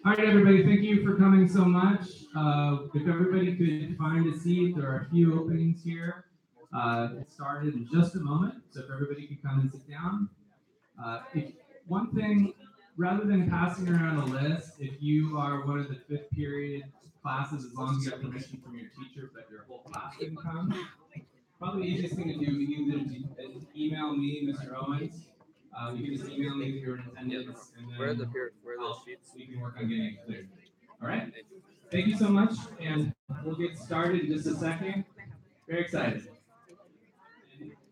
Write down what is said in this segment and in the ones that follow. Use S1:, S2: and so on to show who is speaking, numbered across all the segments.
S1: All right, everybody, thank you for coming so much. If everybody could find a seat, there are a few openings here. Get started in just a moment, so if everybody could come and sit down. If one thing, rather than passing around a list, if you are one of the fifth period classes, as long as you have permission from your teacher, but your whole class didn't come, probably the easiest thing to do is email me, Mr. Owens. You can just email me if you're in attendance, and then we can work on getting it cleared. All right? Thank you so much, and we'll get started in just a second. Very excited.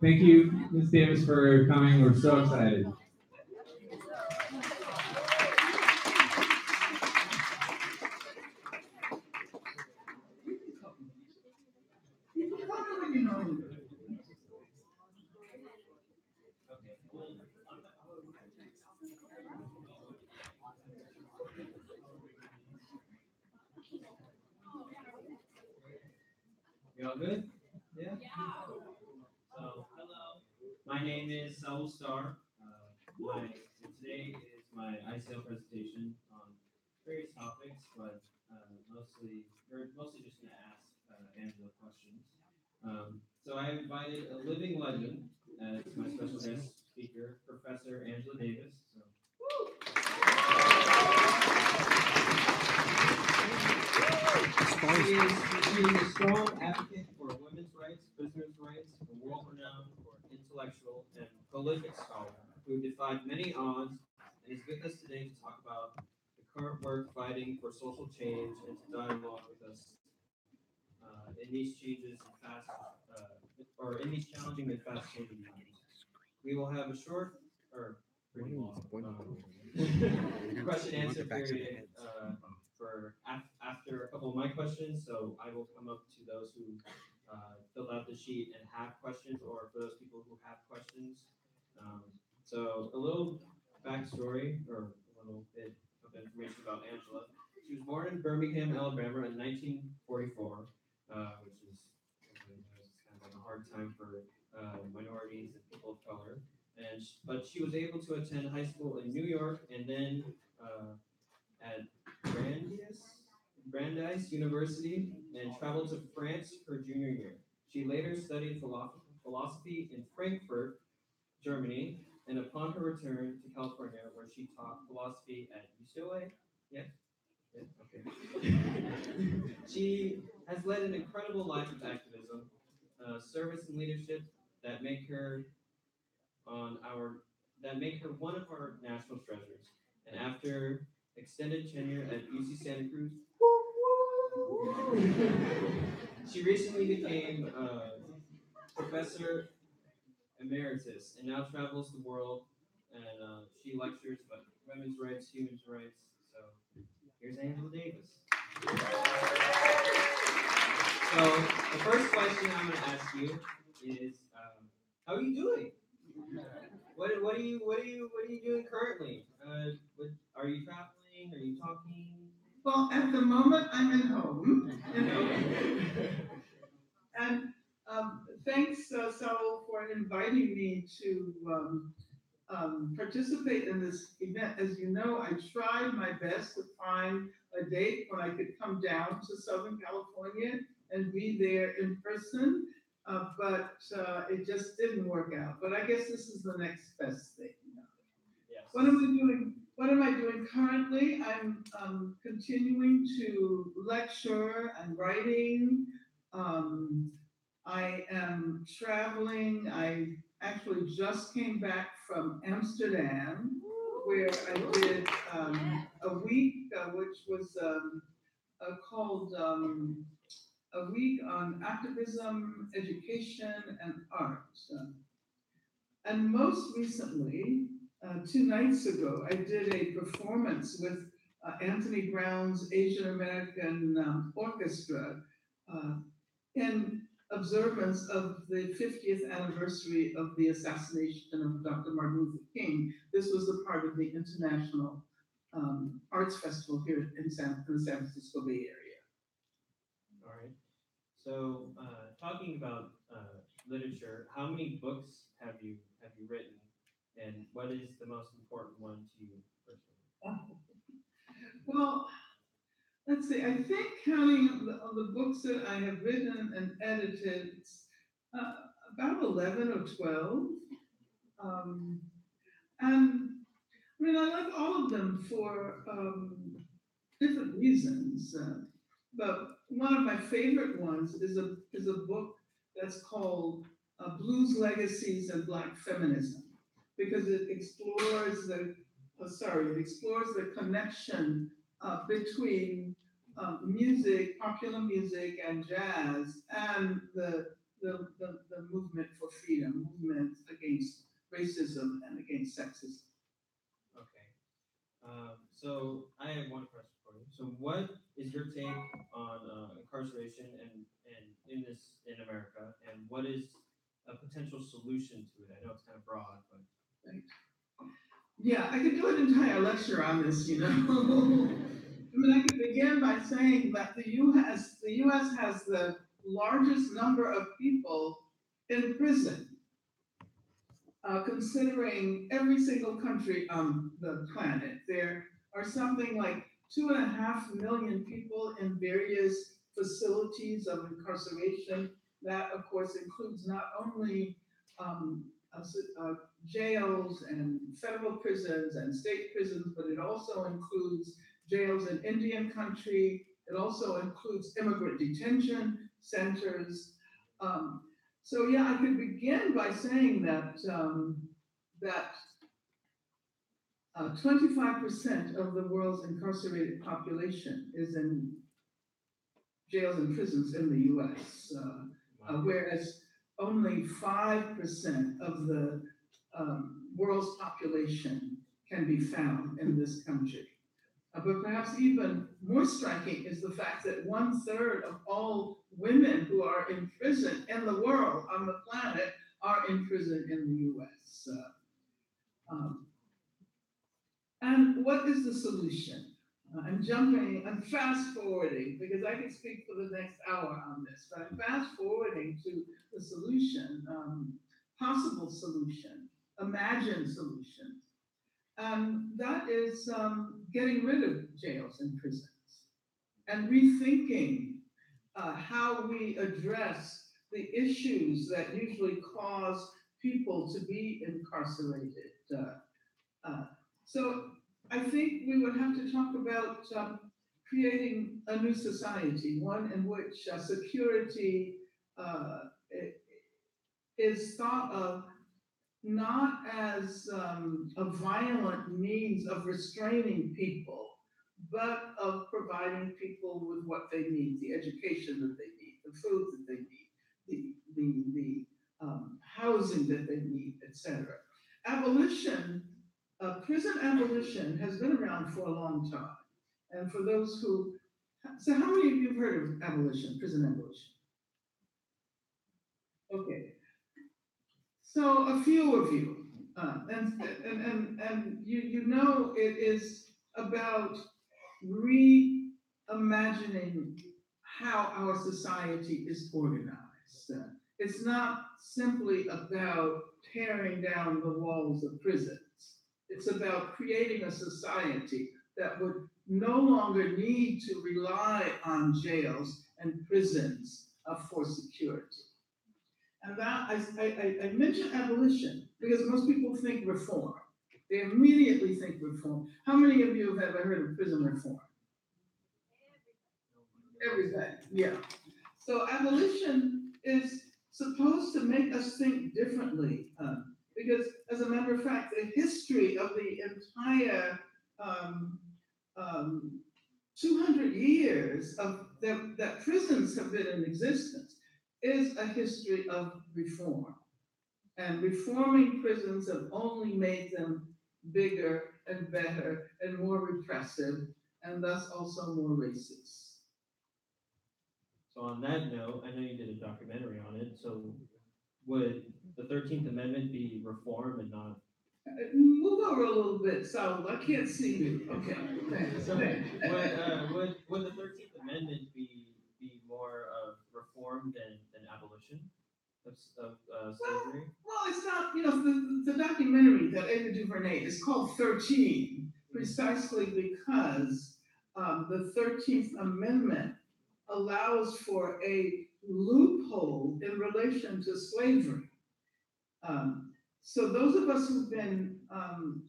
S1: Thank you, Ms. Davis, for coming. We're so excited. You all good? Yeah? So, hello. My name is Saul Starr. Today is my ICL presentation on various topics, but we're mostly just going to ask Angela questions. So I invited a living legend as my special guest speaker, Professor Angela Davis. So she is a strong advocate for women's rights, prisoners' rights, a world-renowned intellectual and prolific scholar who defied many odds and is with us today to talk about the current work fighting for social change and to dialogue with us in these changes and in these challenging and fast-changing times. We will have a short or pretty long question answer period after a couple of my questions. So I will come up to those who filled out the sheet and have questions, or for those people who have questions. Um, so a little backstory or a little bit of information about Angela. She was born in Birmingham, Alabama in 1944, which is kind of like a hard time for minorities and people of color. But she was able to attend high school in New York and then at Brandeis, Brandeis University and traveled to France her junior year. She later studied philosophy in Frankfurt, Germany, and upon her return to California, where she taught philosophy at UCLA. Yes? Yeah, okay. She has led an incredible life of activism, service, and leadership that make her on our that make her one of our national treasures. And after extended tenure at UC Santa Cruz, she recently became professor emeritus and now travels the world and she lectures about women's rights, human rights. So here's Angela Davis. So the first question I'm going to ask you is, how are you doing? What are you doing currently? Are you traveling? Are you talking?
S2: Well, at the moment, I'm at home. And thanks, Saul, for inviting me to participate in this event. As you know, I tried my best to find a date when I could come down to Southern California and be there in person, but it just didn't work out. But I guess this is the next best thing.
S1: Yes.
S2: What am I doing? What am I doing currently? I'm continuing to lecture and writing. Um, I am traveling. I actually just came back from Amsterdam, where I did a week, which was called A Week on Activism, Education, and Art. And most recently, 2 nights ago, I did a performance with Anthony Brown's Asian American Orchestra uh, in observance of the 50th anniversary of the assassination of Dr. Martin Luther King. This was a part of the International Arts Festival here in the San Francisco Bay Area.
S1: All right. So, talking about literature, how many books have you written, and what is the most important one to you personally?
S2: Well, let's see, I think counting of the books that I have written and edited, it's uh, about 11 or 12. Um, and I mean, I like all of them for different reasons. But one of my favorite ones is a book that's called Blues Legacies and Black Feminism, because it explores the connection between music, popular music, and jazz, and the movement for freedom, movement against racism and against sexism.
S1: Okay. So I have one question for you. So what is your take on incarceration and in America, and what is a potential solution to it? I know it's kind of broad, but
S2: Right. Yeah, I could do an entire lecture on this, you know. I mean, I could begin by saying that the U.S. has the largest number of people in prison, considering every single country on the planet. There are something like 2.5 million people in various facilities of incarceration. That, of course, includes not only um, uh, uh, jails and federal prisons and state prisons, but it also includes jails in Indian country. It also includes immigrant detention centers. Um, so yeah, I could begin by saying that 25% of the world's incarcerated population is in jails and prisons in the U.S.,
S1: wow.
S2: whereas only 5% of the world's population can be found in this country. But perhaps even more striking is the fact that 1/3 of all women who are in prison in the world, on the planet, are in prison in the US. Um, and what is the solution? I'm fast forwarding because I could speak for the next hour on this, but I'm fast forwarding to the solution, possible solution, imagined solution. That is getting rid of jails and prisons and rethinking how we address the issues that usually cause people to be incarcerated. So I think we would have to talk about creating a new society, one in which security uh, is thought of not as a violent means of restraining people, but of providing people with what they need, the education that they need, the food that they need, the housing that they need, etc. Abolition, prison abolition has been around for a long time. And for those who, so how many of you have heard of abolition, prison abolition? Okay, so a few of you, and you know it is about reimagining how our society is organized. It's not simply about tearing down the walls of prisons. It's about creating a society that would no longer need to rely on jails and prisons for security. And that I mention abolition because most people think reform. They immediately think reform. How many of you have ever heard of prison reform? Everybody, yeah. So abolition is supposed to make us think differently, because, as a matter of fact, the history of the entire um, um, 200 years that prisons have been in existence is a history of reform. And reforming prisons have only made them bigger and better and more repressive, and thus also more racist.
S1: so on that note, I know you did a documentary on it. So would the 13th Amendment be reform and not?
S2: Move over a little bit, so I can't see you. Okay, thanks.
S1: So
S2: Okay.
S1: would the 13th Amendment be more of reform than abolition of slavery?
S2: Well, it's not, you know, the documentary that Ava DuVernay is called 13, precisely because the 13th Amendment allows for a loophole in relation to slavery. Um, so those of us who've been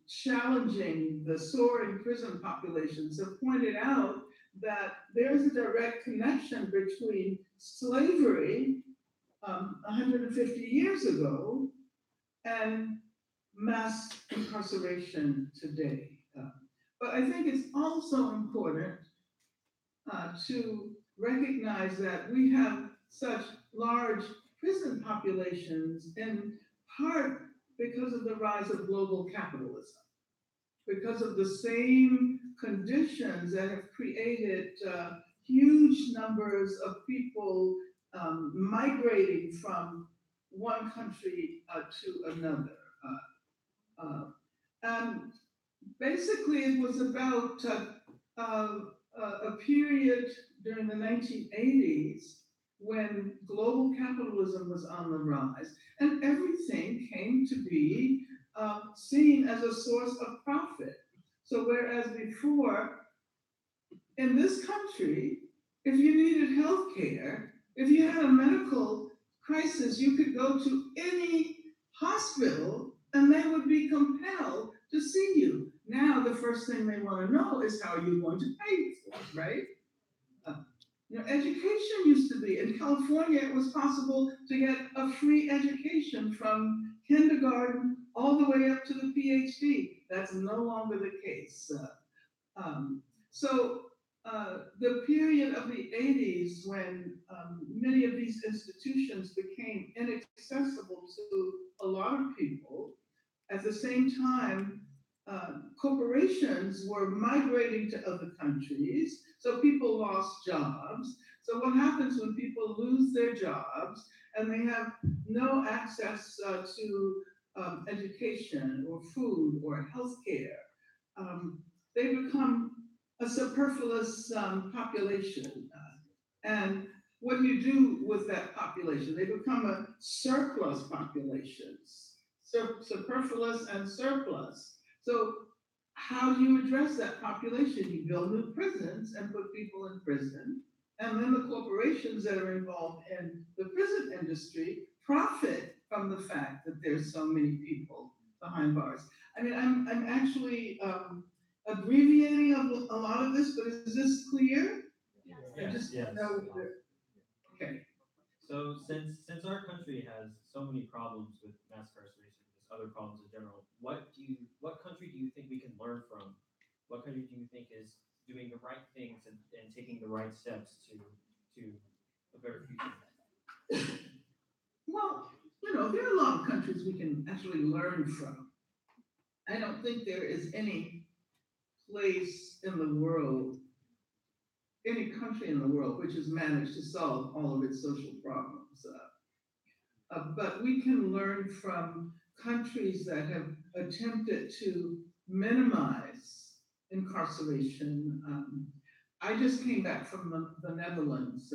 S2: challenging the soaring prison populations have pointed out that there's a direct connection between slavery 150 years ago and mass incarceration today. But I think it's also important to recognize that we have such large prison populations in part because of the rise of global capitalism, because of the same conditions that have created huge numbers of people migrating from one country to another. And basically, it was about a period during the 1980s when global capitalism was on the rise, and everything came to be seen as a source of profit. So, whereas before, in this country, if you needed health care, if you had a medical crisis, you could go to any hospital and they would be compelled to see you. Now, the first thing they want to know is how you're going to pay for it, right? Uh, education used to be in California, it was possible to get a free education from kindergarten all the way up to the PhD. That's no longer the case. So the period of the 80s when many of these institutions became inaccessible to a lot of people, at the same time, corporations were migrating to other countries, so people lost jobs. So what happens when people lose their jobs and they have no access to education or food or healthcare? They become a superfluous population. And what do you do with that population? They become a surplus population, superfluous and surplus. So how do you address that population? You build new prisons and put people in prison. And then the corporations that are involved in the prison industry profit from the fact that there's so many people behind bars. I mean, I'm actually abbreviating a lot of this, but is this clear? I
S1: Yes,
S2: just
S1: yes.
S2: know that, okay.
S1: So since our country has so many problems with mass incarceration, just other problems in general, what country do you think we can learn from? What country do you think is doing the right things and taking the right steps to a better future?
S2: Well, there are a lot of countries we can actually learn from. I don't think there is any place in the world, any country in the world, which has managed to solve all of its social problems. But we can learn from countries that have attempted to minimize incarceration. I just came back from the Netherlands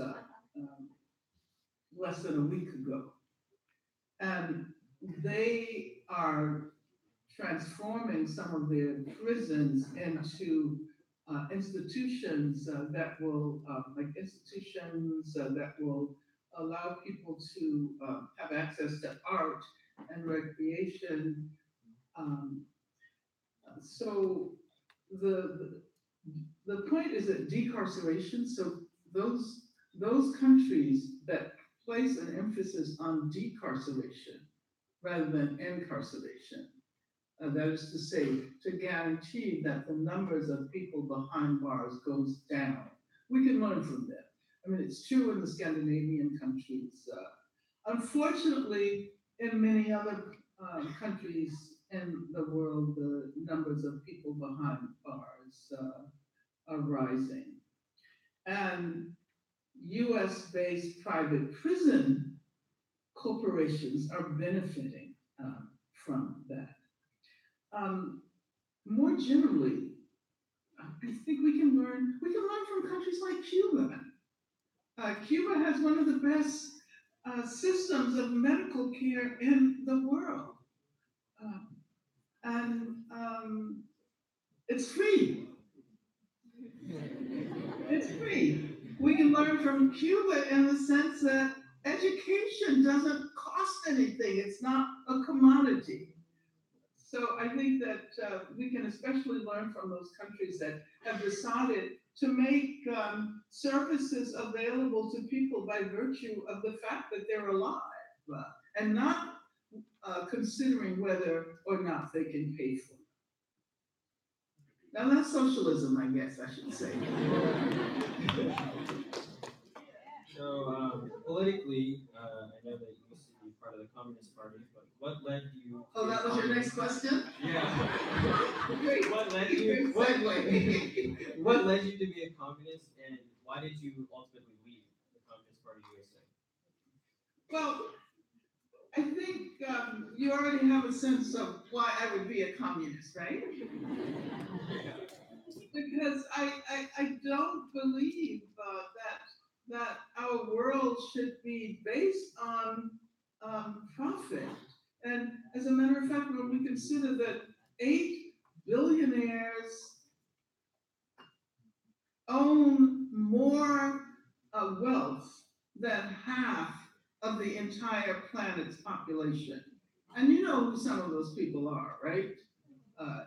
S2: less than a week ago, and they are transforming some of their prisons into institutions that will, that will allow people to have access to art and recreation. Um, so the the point is that decarceration. So those countries that place an emphasis on decarceration rather than incarceration, that is to say, to guarantee that the numbers of people behind bars goes down. We can learn from them. I mean, it's true in the Scandinavian countries. Unfortunately, in many other countries in the world, the numbers of people behind bars are rising. And US based private prison corporations are benefiting from that. Um, More generally, I think we can learn from countries like Cuba. Cuba has one of the best systems of medical care in the world. And It's free. It's free. We can learn from Cuba in the sense that education doesn't cost anything. It's not a commodity. So I think that we can especially learn from those countries that have decided to make services available to people by virtue of the fact that they're alive, and not considering whether or not they can pay for it. Now that's socialism, I guess I should say.
S1: So politically, I know that you used to be part of the Communist Party, but what led you to
S2: Oh,
S1: be a
S2: that was your next
S1: communist?
S2: question?
S1: Yeah.
S2: Great.
S1: What led
S2: Great
S1: you? What,
S2: segue.
S1: what led you to be a communist, and why did you ultimately leave the Communist Party USA?
S2: Well, I think you already have a sense of why I would be a communist, right? Because I don't believe that our world should be based on profit. And as a matter of fact, when we consider that 8 billionaires own more wealth than half of the entire planet's population. And you know who some of those people are, right? Like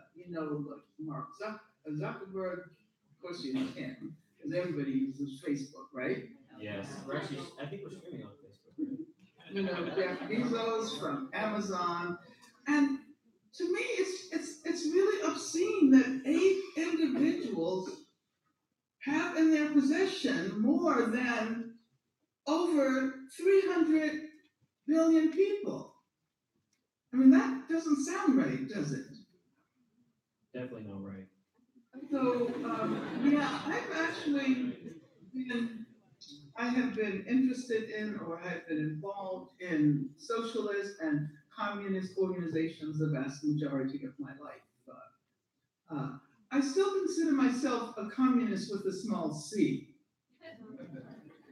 S2: Mark Zuckerberg, of course you know him, because everybody uses Facebook, right?
S1: Yes, we're actually. I think we're streaming on Facebook, right?
S2: You know, Jeff Bezos from Amazon. And to me, it's really obscene that 8 individuals have in their possession more than over 300 billion people. I mean, that doesn't sound right, does it?
S1: Definitely not right.
S2: So, yeah, been, I have been interested in or have been involved in socialist and communist organizations the vast majority of my life. I still consider myself a communist with a small c.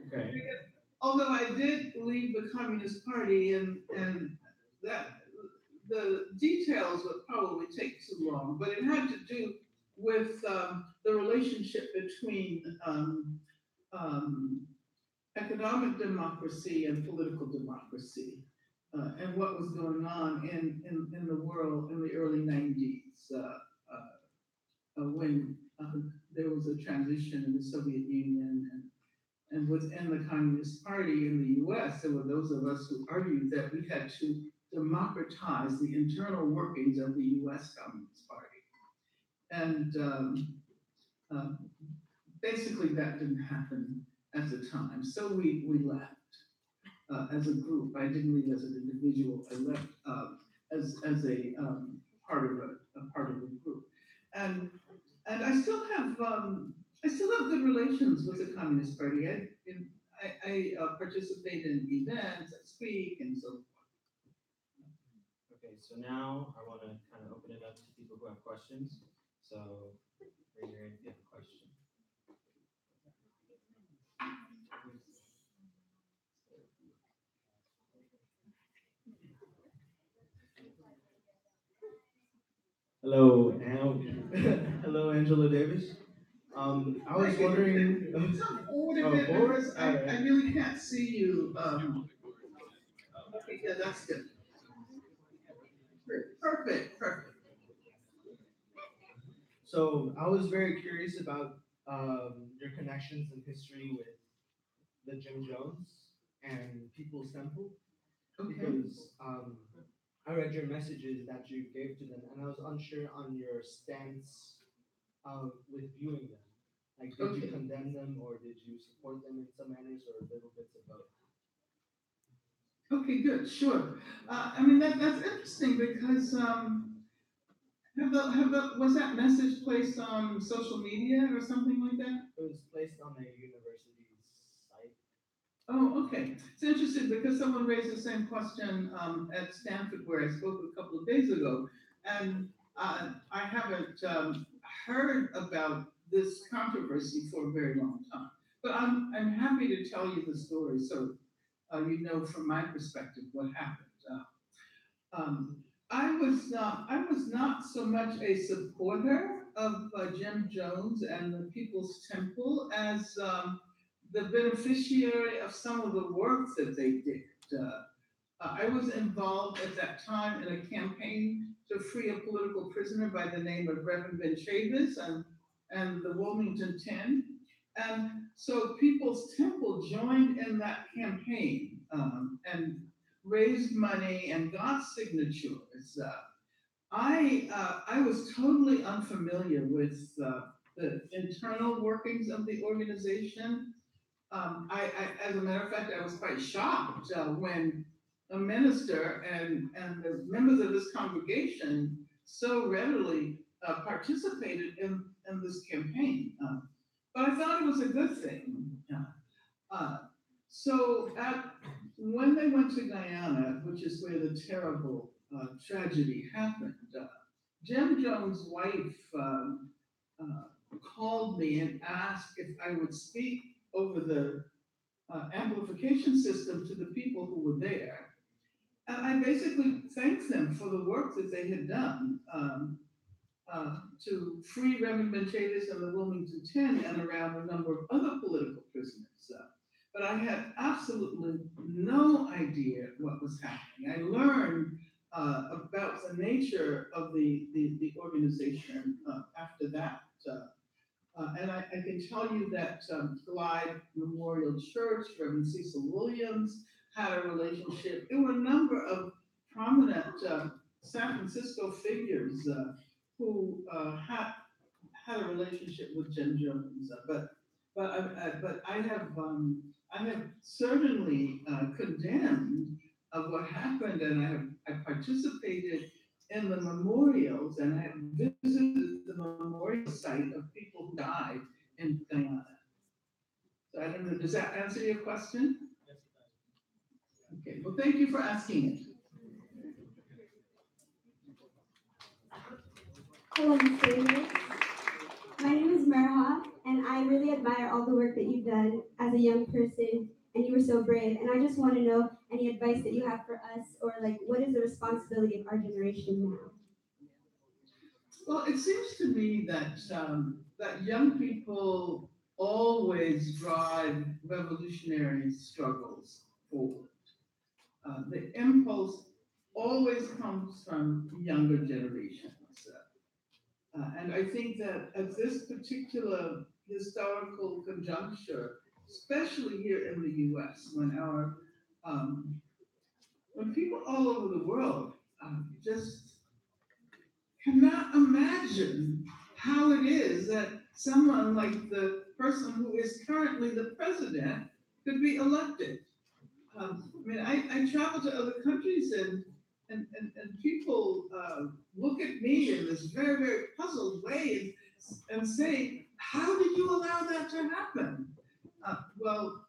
S1: Okay.
S2: Although I did leave the Communist Party, and that the details would probably take too long, but it had to do with the relationship between um, economic democracy and political democracy, and what was going on in the world in the early 90s, when there was a transition in the Soviet Union, and within the Communist Party in the US, there were those of us who argued that we had to democratize the internal workings of the US Communist Party. And uh, basically, that didn't happen at the time. So we left as a group. I didn't leave as an individual. I left as a part of the group. And I still have good relations with the Communist Party. I participate in events, I speak, and so.
S1: Okay, so now I want to kind of open it up to people who have questions. So raise your hand if you have a question.
S3: Hello, hello, Angela Davis. I was wondering.
S2: Some order
S3: Oh,
S2: bit
S3: board?
S2: because I really can't see you. Okay, yeah, that's good. Perfect, perfect.
S3: So I was very curious about your connections in history with the Jim Jones and People's Temple
S2: Okay,
S3: because I read your messages that you gave to them, and I was unsure on your stance with viewing them. Like, did you
S2: okay,
S3: condemn them or did you support them in some manners or little bits of both?
S2: okay, good, sure. I mean that's interesting because was that message placed on social media or something like that?
S3: It was placed on a university's site.
S2: Oh, okay. It's interesting because someone raised the same question at Stanford where I spoke a couple of days ago, and I haven't heard about this controversy for a very long time. But I'm happy to tell you the story so you know from my perspective what happened. Um, I was not so much a supporter of Jim Jones and the People's Temple as the beneficiary of some of the work that they did. I was involved at that time in a campaign to free a political prisoner by the name of Reverend Ben Chavis and the Wilmington 10. And so People's Temple joined in that campaign and raised money and got signatures. I was totally unfamiliar with the internal workings of the organization. As a matter of fact, I was quite shocked when a minister and the members of this congregation so readily participated in this campaign. But I thought it was a good thing. Uh, so when they went to Guyana, which is where the terrible tragedy happened, Jim Jones' wife called me and asked if I would speak over the amplification system to the people who were there. And I basically thanked them for the work that they had done to free Reverend Menchavis and the Wilmington 10 and around a number of other political prisoners. But I had absolutely no idea what was happening. I learned about the nature of the organization after that. And I can tell you that Glide Memorial Church, Reverend Cecil Williams, had a relationship. There were a number of prominent San Francisco figures who had a relationship with Jim Jones. But I have certainly condemned of what happened, and I participated in the memorials, and I have visited the memorial site of people who died in Guyana. So I don't know, does that answer your question? Okay, well, thank you for asking it.
S4: Hello, Mr. English. My name is Merha, and I really admire all the work that you've done as a young person, and you were so brave. And I just want to know any advice that you have for us, or like, what is the responsibility of our generation now?
S2: Well, it seems to me that young people always drive revolutionary struggles forward. The impulse always comes from younger generations. And I think that at this particular historical conjuncture, especially here in the US, when people all over the world just cannot imagine how it is that someone like the person who is currently the president could be elected. I mean, I travel to other countries and people look at me in this very, very puzzled way and say, how did you allow that to happen? Well,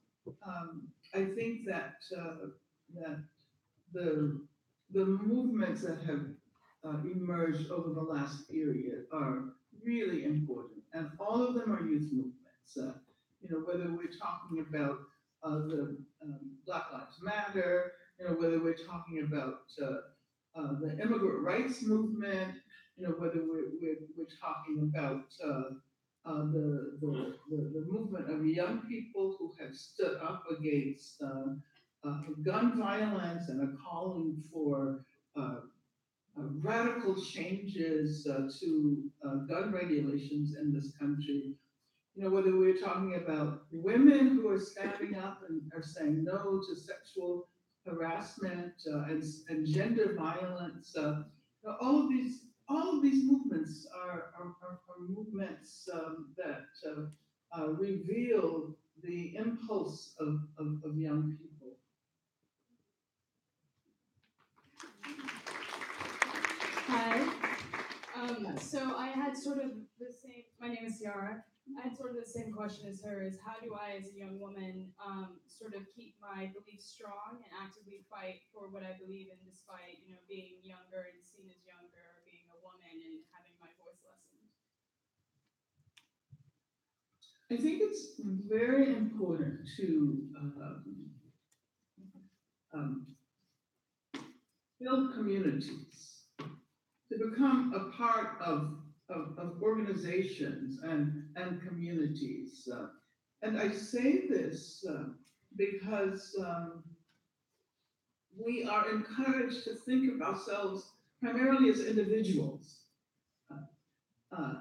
S2: I think that the movements that have emerged over the last period are really important, and all of them are youth movements. Whether we're talking about the Black Lives Matter, whether we're talking about the immigrant rights movement, whether we're talking about the movement of young people who have stood up against gun violence and are calling for radical changes to gun regulations in this country. Whether we're talking about women who are standing up and are saying no to sexual harassment and gender violence. All of these movements are movements that reveal the impulse of young people.
S5: Hi. So I had sort of the same. My name is Ciara. I had sort of the same question as her: is how do I, as a young woman, sort of keep my beliefs strong and actively fight for what I believe in, despite being younger and seen as younger, or being a woman and having my voice lessened.
S2: I think it's very important to build communities, to become a part of of organizations and communities. And I say this because we are encouraged to think of ourselves primarily as individuals. Uh,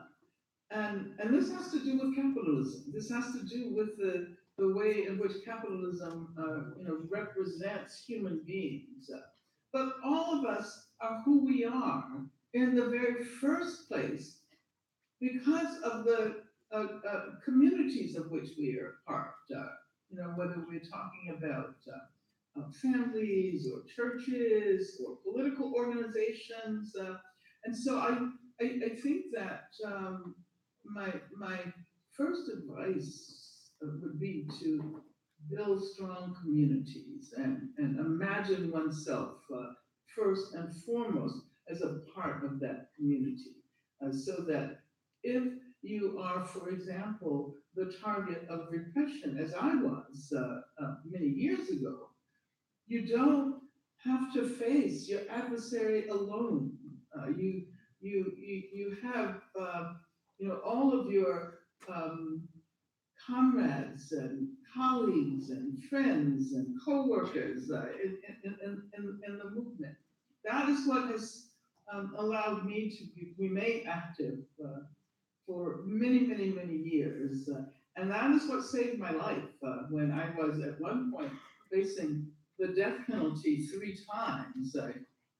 S2: and this has to do with capitalism. This has to do with the way in which capitalism, represents human beings. But all of us are who we are in the very first place because of the communities of which we are part. Whether we're talking about families or churches or political organizations. And so I think that my first advice would be to build strong communities and imagine oneself first and foremost as a part of that community. So that if you are, for example, the target of repression, as I was many years ago, you don't have to face your adversary alone. You have all of your um, comrades and colleagues and friends and co-workers in the movement. That is what has allowed me to remain active for many, many, many years. And that is what saved my life when I was at one point facing the death penalty 3 times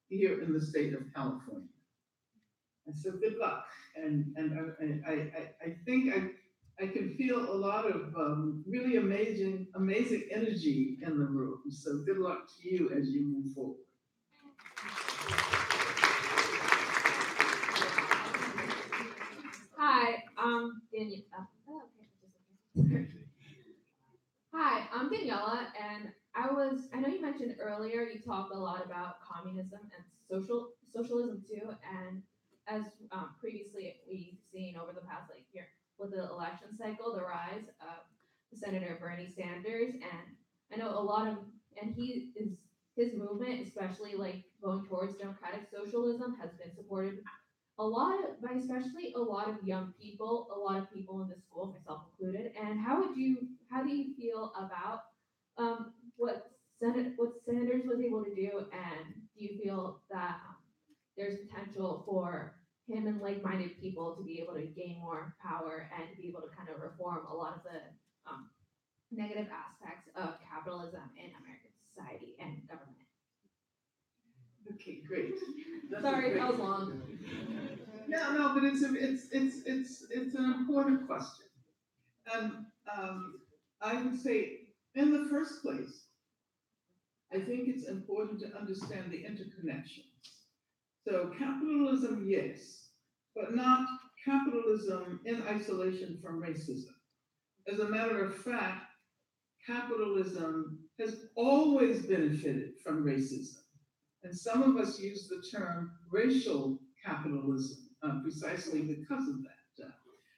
S2: here in the state of California. And so good luck. And I think I can feel a lot of really amazing energy in the room. So good luck to you as you move forward.
S6: Hi, I'm Danielle. Okay. Hi, I'm Daniela, and I know you mentioned earlier you talked a lot about communism and socialism too, and as previously we've seen over the past year with the election cycle, the rise of Senator Bernie Sanders, and I know a lot of, and his movement, especially going towards democratic socialism, has been supported by especially a lot of young people, a lot of people in the school, myself included. And how do you feel about what Sanders was able to do, and do you feel that there's potential for him and like-minded people to be able to gain more power and be able to kind of reform a lot of the negative aspects of capitalism in American society and government?
S2: Okay, great.
S6: Sorry, that was long.
S2: Yeah, no, but it's an important question. And I would say, in the first place, I think it's important to understand the interconnections. So capitalism, yes, but not capitalism in isolation from racism. As a matter of fact, capitalism has always benefited from racism. And some of us use the term racial capitalism precisely because of that.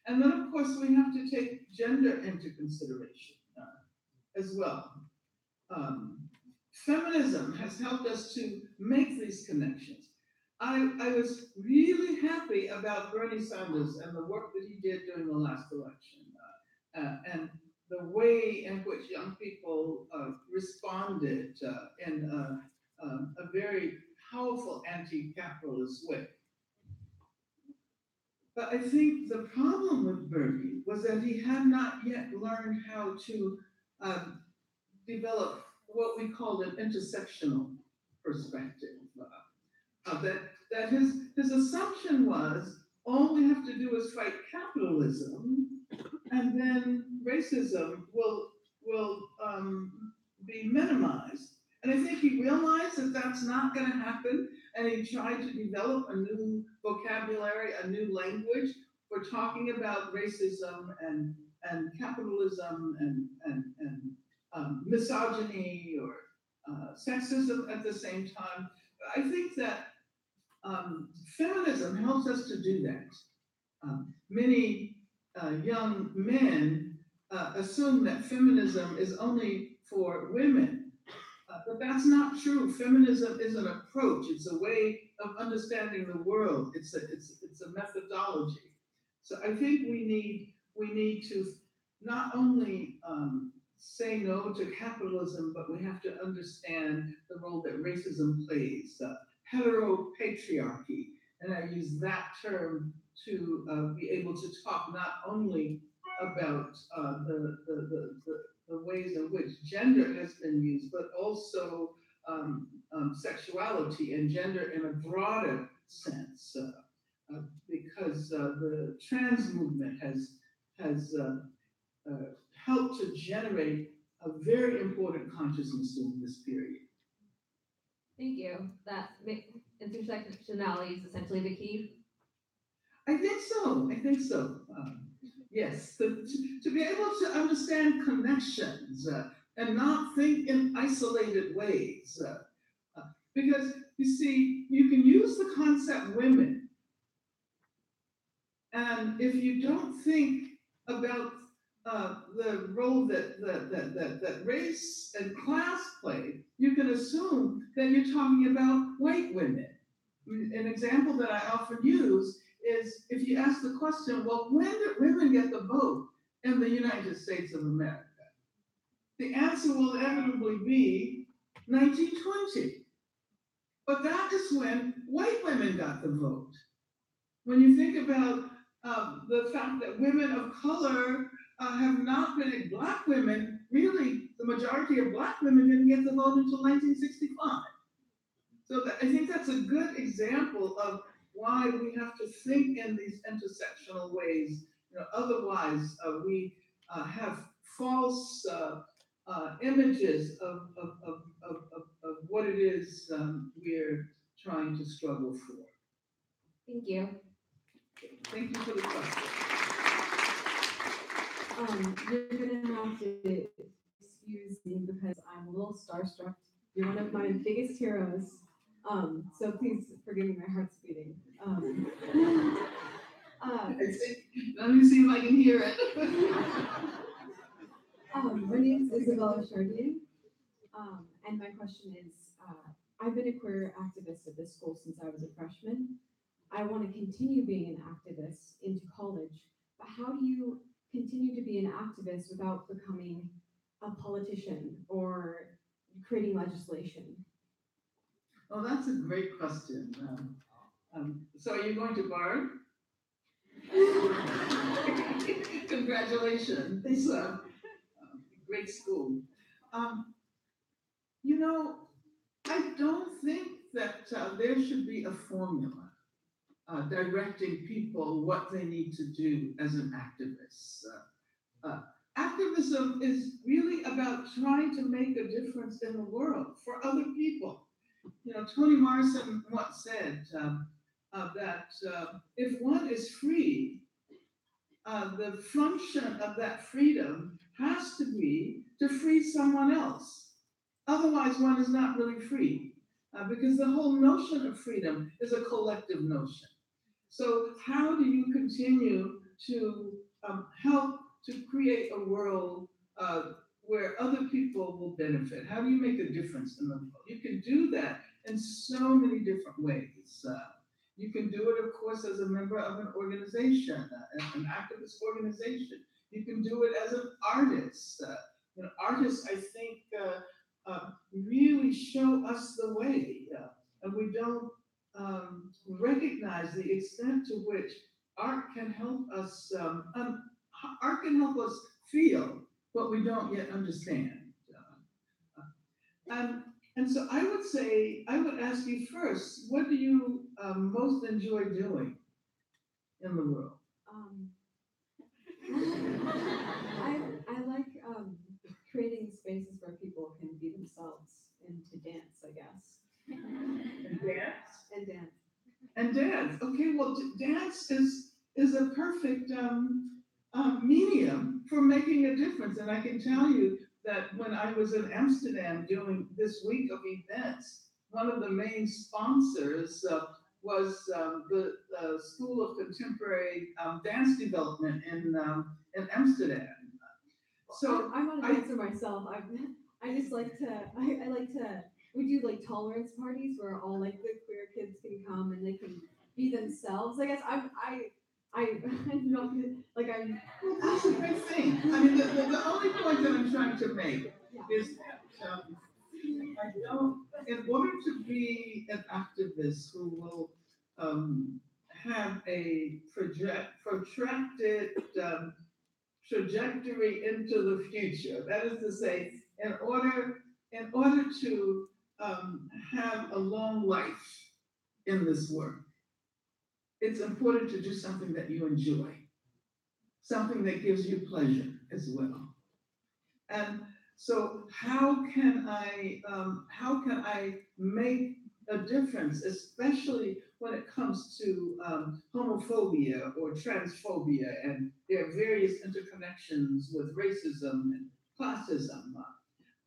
S2: And then, of course, we have to take gender into consideration as well. Feminism has helped us to make these connections. I was really happy about Bernie Sanders and the work that he did during the last election, and the way in which young people responded in a very powerful anti-capitalist way. But I think the problem with Bernie was that he had not yet learned how to develop what we call an intersectional perspective. That his assumption was all we have to do is fight capitalism, and then racism will be minimized. And I think he realized that that's not going to happen, and he tried to develop a new vocabulary, a new language for talking about racism and capitalism and misogyny or sexism at the same time. I think that feminism helps us to do that. Many young men assume that feminism is only for women, but that's not true. Feminism is an approach, it's a way of understanding the world. It's a methodology. So I think we need to not only say no to capitalism, but we have to understand the role that racism plays, heteropatriarchy, and I use that term to be able to talk not only about the ways in which gender has been used, but also sexuality and gender in a broader sense, because the trans movement has helped to generate a very important consciousness during this period.
S6: Thank you. Intersectionality is essentially the key.
S2: I think so. I think so. Yes, to be able to understand connections and not think in isolated ways. Because you see, you can use the concept women, and if you don't think about the role that race and class play, you can assume that you're talking about white women. An example that I often use is if you ask the question, well, when did women get the vote in the United States of America? The answer will inevitably be 1920. But that is when white women got the vote. When you think about the fact that women of color have not been black women, really the majority of black women didn't get the vote until 1965. So I think that's a good example of why we have to think in these intersectional ways. Otherwise, we have false images of what it is we're trying to struggle for.
S6: Thank you.
S2: Thank you for the question.
S7: You're gonna have to excuse me because I'm a little starstruck. You're one of my biggest heroes. So please forgive me, my heart's beating.
S2: Let me see if I can hear it.
S7: My name is Isabella Chardier. And my question is, I've been a queer activist at this school since I was a freshman. I want to continue being an activist into college, but how do you continue to be an activist without becoming a politician or creating legislation?
S2: Oh, that's a great question. So are you going to Bard? Congratulations. It's a great school. I don't think that there should be a formula directing people what they need to do as an activist. Activism is really about trying to make a difference in the world for other people. Toni Morrison once said that if one is free, the function of that freedom has to be to free someone else. Otherwise, one is not really free, because the whole notion of freedom is a collective notion. So how do you continue to help to create a world where other people will benefit? How do you make a difference in the world? You can do that in so many different ways. You can do it, of course, as a member of an organization, an activist organization. You can do it as an artist. Artists, I think, really show us the way, and we don't recognize the extent to which art can help us. Art can help us feel what we don't yet understand. And so I would say, I would ask you first, what do you most enjoy doing in the world?
S7: I like creating spaces where people can be themselves and to dance, I guess.
S2: And dance?
S7: And dance.
S2: And dance. Okay, well, dance is a perfect medium for making a difference. And I can tell you that when I was in Amsterdam doing this week of events, one of the main sponsors was the School of Contemporary Dance Development in Amsterdam. So
S7: I'm not a dancer myself. I just like to, I like to, we do like tolerance parties where all like the queer kids can come and they can be themselves. I guess I'm not gonna, like I'm.
S2: Well, that's a great thing. I mean, the only point that I'm trying to make
S7: Yeah.
S2: is that, I don't, in order to be an activist who will, have a protracted, trajectory into the future. That is to say, in order to have a long life in this work, it's important to do something that you enjoy, something that gives you pleasure as well. And so, how can I make a difference, especially when it comes to homophobia or transphobia, and there are various interconnections with racism and classism.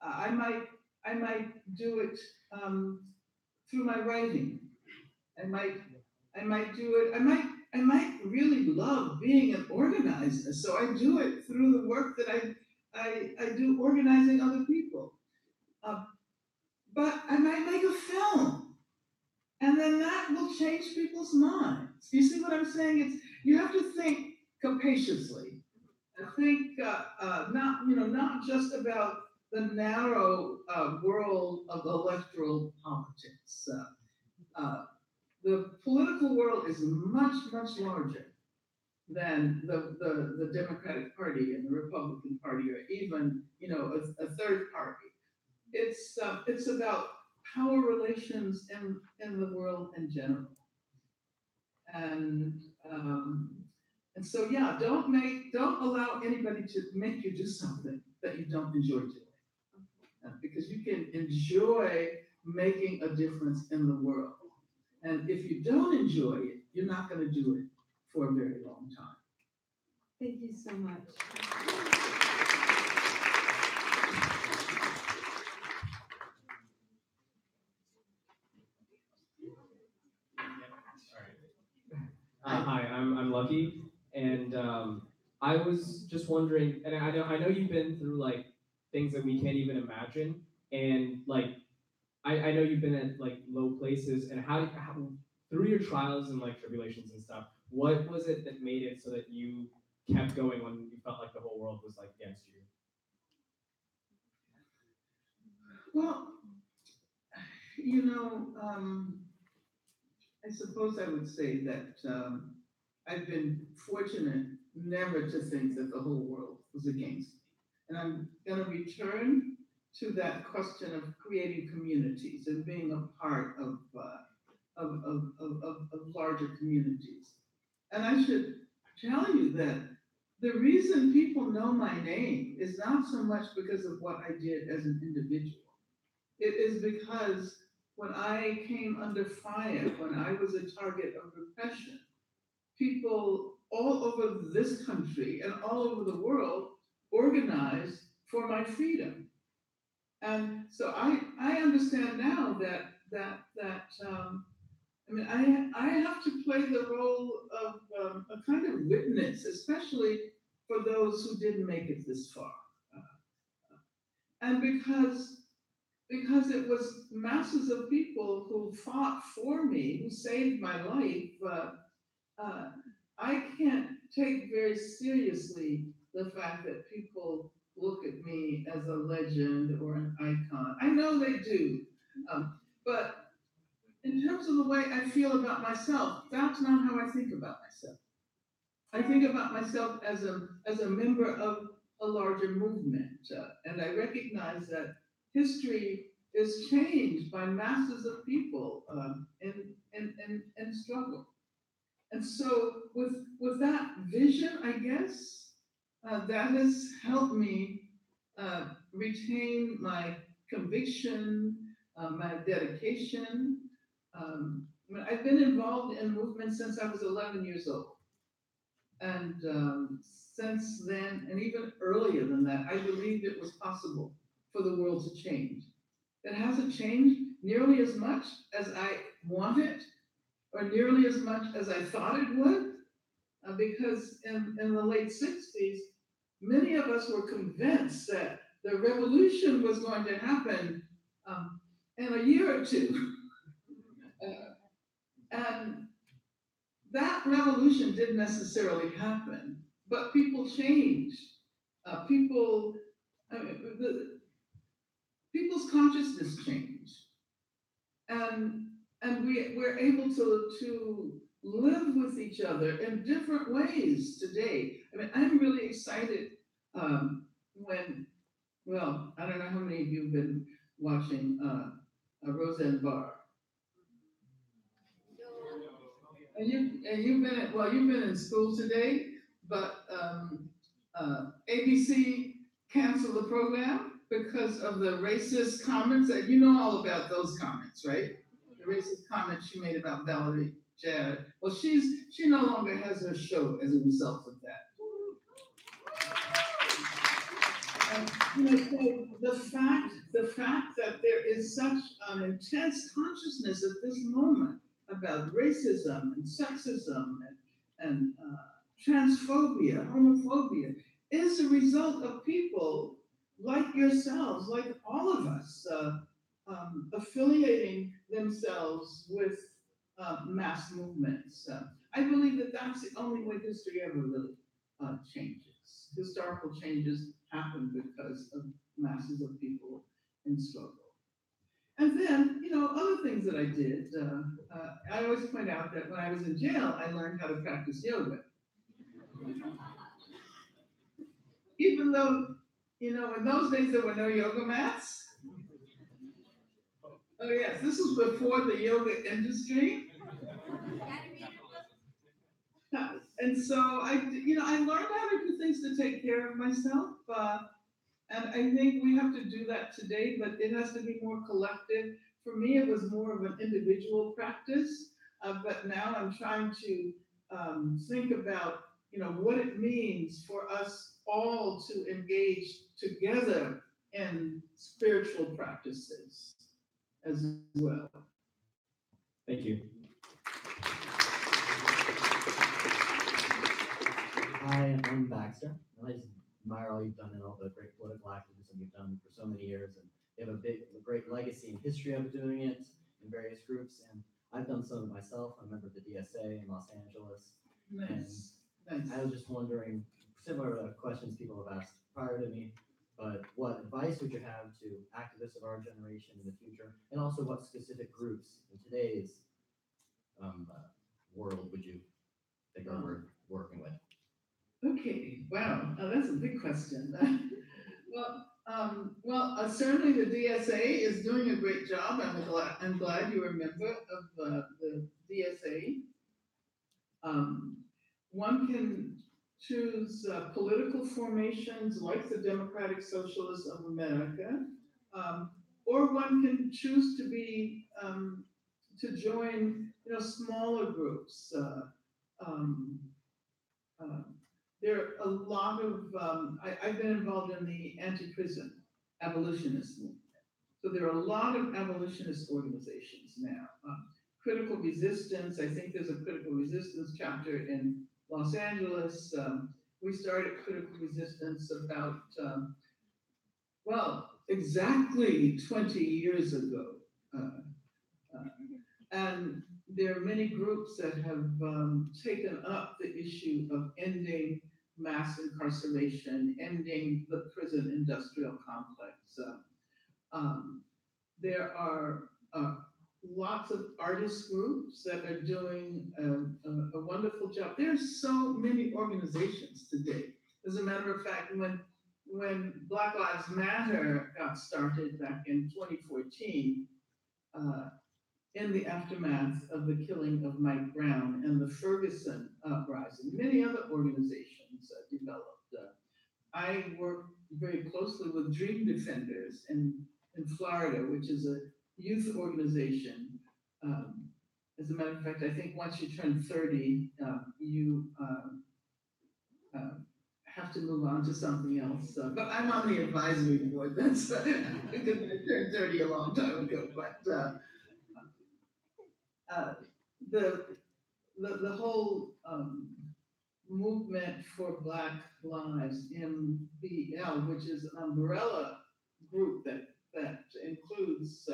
S2: I might do it through my writing. I might, I might do it. I might really love being an organizer, so I do it through the work that I do organizing other people. Uh, but I might make a film, and then that will change people's minds. You see what I'm saying? You have to think capaciously. I think not just about the narrow world of electoral politics. The political world is much, much larger than the Democratic Party and the Republican Party, or even a third party. It's about power relations in the world in general, and um, and so yeah, don't allow anybody to make you do something that you don't enjoy doing, because you can enjoy making a difference in the world. And if you don't enjoy it, you're not going to do it for a very long time.
S7: Thank you so much.
S1: Hi, I'm Lucky, and I was just wondering, and I know you've been through like things that we can't even imagine, and like I know you've been at like low places, and how through your trials and like tribulations and stuff, what was it that made it so that you kept going when you felt like the whole world was like against you?
S2: Well, you know, I suppose I would say that I've been fortunate never to think that the whole world was against me. And I'm going to return to that question of creating communities and being a part of larger communities. And I should tell you that the reason people know my name is not so much because of what I did as an individual. It is because when I came under fire, when I was a target of repression, people all over this country and all over the world organized for my freedom. And so I understand now that I mean, I have to play the role of a kind of witness, especially for those who didn't make it this far. And because it was masses of people who fought for me, who saved my life, uh, I can't take very seriously the fact that people look at me as a legend or an icon. I know they do, but in terms of the way I feel about myself, that's not how I think about myself. I think about myself as a member of a larger movement, and I recognize that history is changed by masses of people in struggle. And so, with that vision, I guess that has helped me retain my conviction, my dedication. I've been involved in movements since I was 11 years old. And since then, and even earlier than that, I believed it was possible for the world to change. It hasn't changed nearly as much as I wanted, or nearly as much as I thought it would, because in the late 60s, many of us were convinced that the revolution was going to happen in a year or two. And that revolution didn't necessarily happen, but people changed. People, people's consciousness changed, and we're able to live with each other in different ways today. I mean, I'm really excited when, well, I don't know how many of you have been watching Roseanne Barr. You've been you've been in school today, but ABC canceled the program because of the racist comments that you know all about those comments, right? The racist comments she made about Valerie Jarrett. Well, she no longer has her show as a result of that. You know, so the fact that there is such an intense consciousness at this moment about racism and sexism and transphobia, homophobia, is a result of people like yourselves, like all of us, affiliating themselves with mass movements. I believe that that's the only way history ever really changes. Historical changes happen because of masses of people in struggle. And then, you know, other things that I did. I always point out that when I was in jail, I learned how to practice yoga. Even though, you know, in those days there were no yoga mats. Oh yes, this was before the yoga industry. And so I learned how to do things to take care of myself. And I think we have to do that today, but it has to be more collective. For me, it was more of an individual practice, but now I'm trying to think about, you know, what it means for us all to engage together in spiritual practices as well.
S1: Thank you.
S8: Hi, I'm Baxter. I just admire all you've done and all the great political activism you've done for so many years, and you have a great legacy and history of doing it in various groups. And I've done some of it myself. I'm a member of the DSA in Los Angeles.
S2: Nice.
S8: I was just wondering, similar to questions people have asked prior to me, but what advice would you have to activists of our generation in the future, and also what specific groups in today's world would you think are worth working with?
S2: Okay, wow, that's a big question. Certainly the DSA is doing a great job. I'm glad you're a member of the DSA. One can choose political formations like the Democratic Socialists of America, or one can choose to be to join, you know, smaller groups. Uh, there are a lot of, I've been involved in the anti-prison abolitionist movement. So there are a lot of abolitionist organizations now. Critical Resistance, I think there's a Critical Resistance chapter in Los Angeles. We started Critical Resistance about, exactly 20 years ago. And there are many groups that have taken up the issue of ending mass incarceration, ending the prison industrial complex. There are lots of artist groups that are doing a wonderful job. There are so many organizations today. As a matter of fact, when Black Lives Matter got started back in 2014, in the aftermath of the killing of Mike Brown and the Ferguson uprising, many other organizations developed. I work very closely with Dream Defenders in Florida, which is a youth organization. As a matter of fact, I think once you turn 30, you have to move on to something else. But I'm on the advisory board. That's because I turned 30 a long time ago. But the whole movement for Black Lives, MBL, which is an umbrella group that includes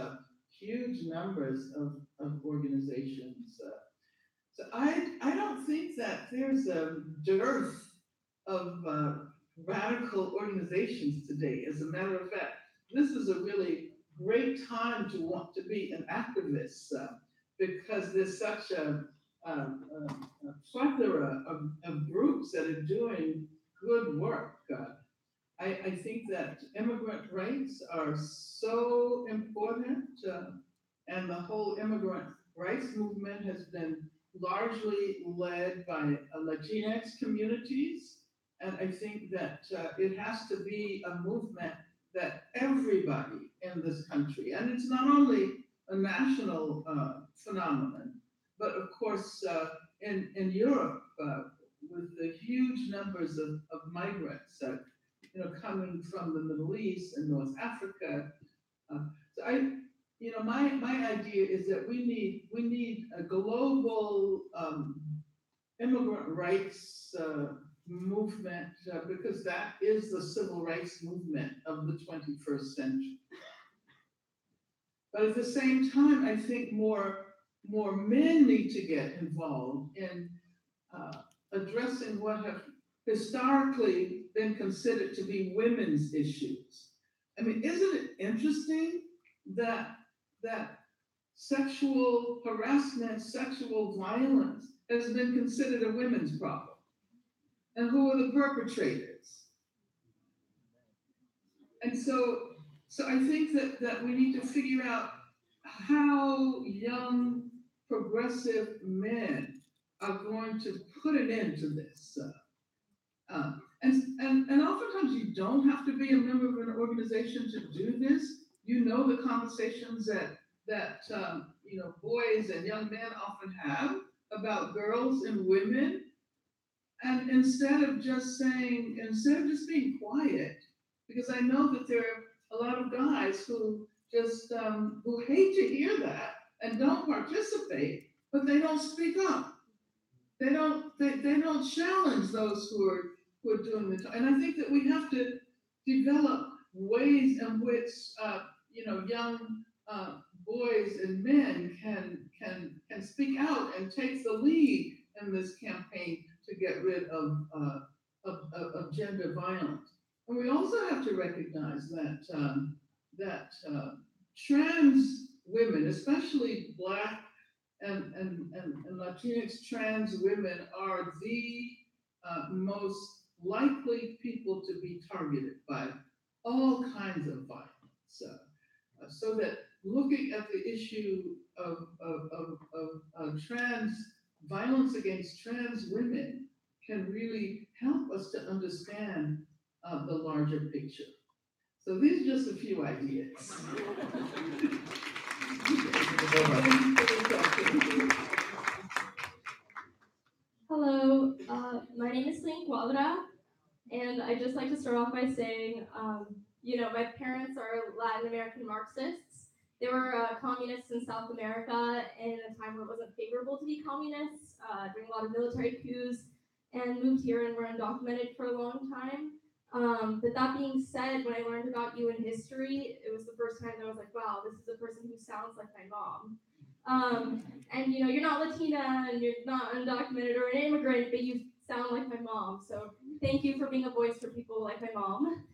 S2: huge numbers of organizations. So I don't think that there's a dearth of radical organizations today. As a matter of fact, this is a really great time to want to be an activist because there's such a plethora of groups that are doing good work. I think that immigrant rights are so important, and the whole immigrant rights movement has been largely led by Latinx communities. And I think that it has to be a movement that everybody in this country, and it's not only a national phenomenon, but of course in Europe, with the huge numbers of migrants, coming from the Middle East and North Africa. So my idea is that we need a global immigrant rights movement because that is the civil rights movement of the 21st century. But at the same time, I think more men need to get involved in addressing what have historically been considered to be women's issues. I mean, isn't it interesting that sexual harassment, sexual violence has been considered a women's problem? And who are the perpetrators? And so I think that we need to figure out how young progressive men are going to put an end to this. And oftentimes you don't have to be a member of an organization to do this. You know the conversations that boys and young men often have about girls and women. And instead of just being quiet, because I know that there are a lot of guys who just who hate to hear that and don't participate, but they don't speak up. They don't challenge those who are doing the. And I think that we have to develop ways in which young boys and men can speak out and take the lead in this campaign to get rid of gender violence. And we also have to recognize that trans women, especially Black and Latinx trans women, are the most likely people to be targeted by all kinds of violence. So that looking at the issue of trans violence against trans women can really help us to understand the larger picture. So these are just a few ideas.
S9: Hello, my name is Link Wadra, and I'd just like to start off by saying, my parents are Latin American Marxists. They were communists in South America in a time where it wasn't favorable to be communists, doing a lot of military coups, and moved here and were undocumented for a long time. But that being said, when I learned about you in history, it was the first time that I was like, wow, this is a person who sounds like my mom. And you're not Latina and you're not undocumented or an immigrant, but you sound like my mom. So thank you for being a voice for people like my mom.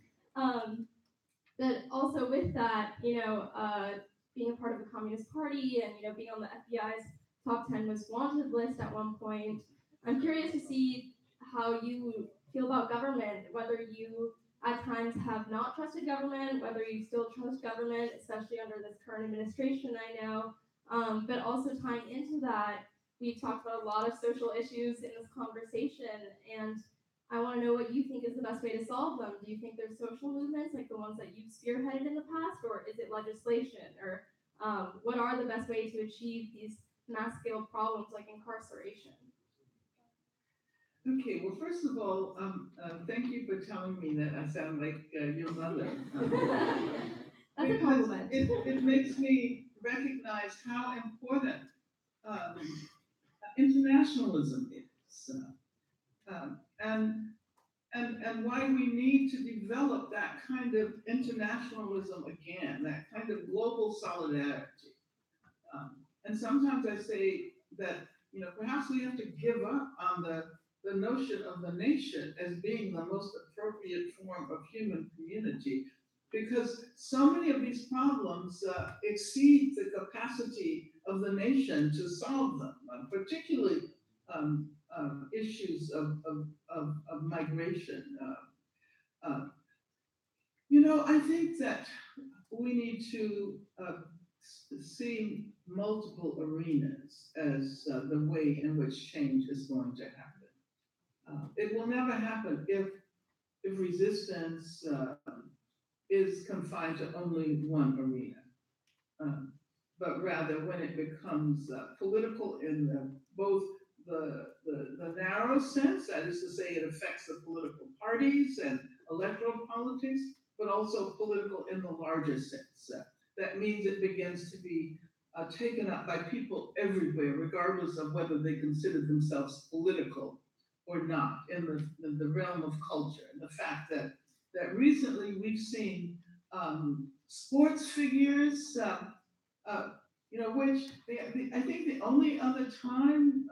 S9: But also with that, being a part of the Communist Party and being on the FBI's top 10 most wanted list at one point, I'm curious to see how you feel about government, whether you at times have not trusted government, whether you still trust government, especially under this current administration, I know. But also tying into that, we've talked about a lot of social issues in this conversation, and I want to know what you think is the best way to solve them. Do you think there's social movements like the ones that you've spearheaded in the past, or is it legislation? Or what are the best ways to achieve these mass-scale problems like incarceration?
S2: Okay, well, first of all, thank you for telling me that I sound like your mother.
S9: That's a compliment.
S2: It makes me recognize how important internationalism is, and why we need to develop that kind of internationalism again, that kind of global solidarity. And sometimes I say that perhaps we have to give up on the notion of the nation as being the most appropriate form of human community, because so many of these problems exceed the capacity of the nation to solve them, particularly issues of migration. I think that we need to see multiple arenas as the way in which change is going to happen. It will never happen if resistance is confined to only one arena, um, but rather when it becomes political in both the narrow sense, that is to say, it affects the political parties and electoral politics, but also political in the larger sense. That means it begins to be taken up by people everywhere, regardless of whether they consider themselves political or not, in the realm of culture. And the fact that recently we've seen sports figures, which I think the only other time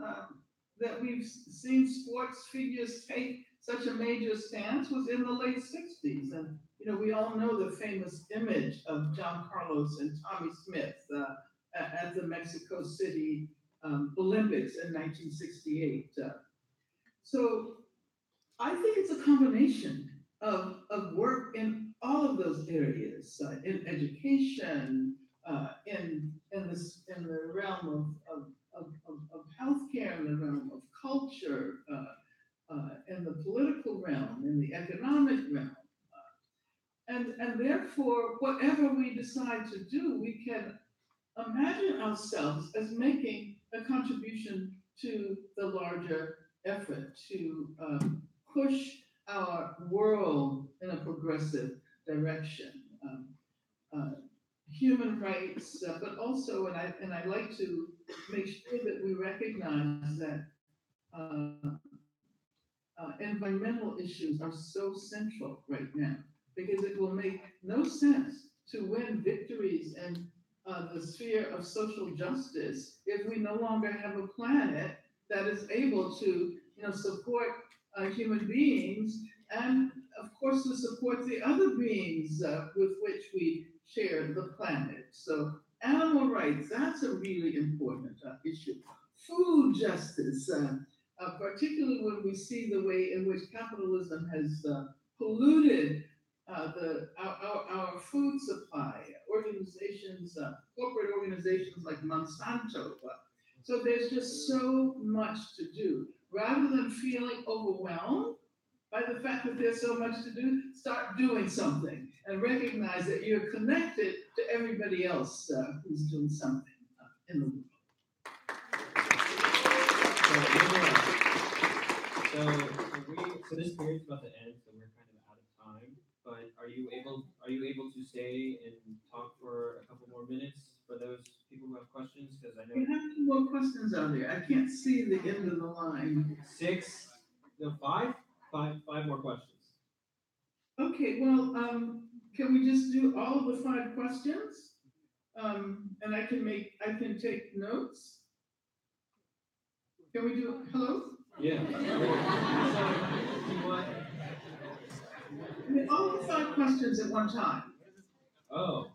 S2: that we've seen sports figures take such a major stance was in the late 60s. And, we all know the famous image of John Carlos and Tommy Smith at the Mexico City Olympics in 1968. So I think it's a combination of work in all of those areas, in education, in the realm of healthcare, in the realm of culture, in the political realm, in the economic realm. And therefore, whatever we decide to do, we can imagine ourselves as making a contribution to the larger effort to push our world in a progressive direction. Human rights, but also, and I like to make sure that we recognize that environmental issues are so central right now, because it will make no sense to win victories in the sphere of social justice if we no longer have a planet that is able to, support human beings, and of course to support the other beings with which we share the planet. So animal rights, that's a really important issue. Food justice, particularly when we see the way in which capitalism has polluted our food supply, organizations, corporate organizations like Monsanto. So there's just so much to do. Rather than feeling overwhelmed by the fact that there's so much to do, start doing something and recognize that you're connected to everybody else who's doing something in the world.
S1: So this period's about to end, so we're kind of out of time. But are you able to stay and talk for a couple more minutes for those people who have questions? Because I know
S2: We have 2 more questions out there. I can't see the end of the line.
S1: five more questions.
S2: Okay, well, can we just do all of the 5 questions? And I can take notes. Can we do, hello?
S1: Yeah.
S2: I mean, all the 5 questions at one time.
S1: Oh.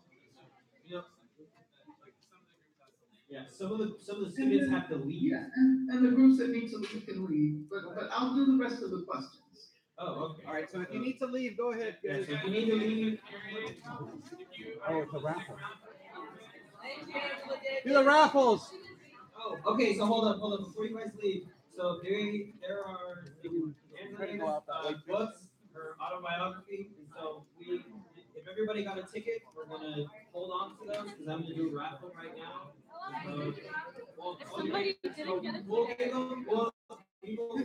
S1: Yeah, some of the students have to leave.
S2: Yeah, and the groups that need to leave can leave, but I'll do the rest of the questions.
S1: Oh, okay.
S10: All right, so if you need to leave, go ahead.
S1: Yeah, so if you need to leave.
S10: Oh, it's a raffle. Do the raffles.
S1: Oh, okay, so hold on, before you guys leave. So there are Angela's books, her autobiography, and so if everybody got a ticket, we're gonna hold on to those, because I'm gonna do a raffle right now. We'll give them, people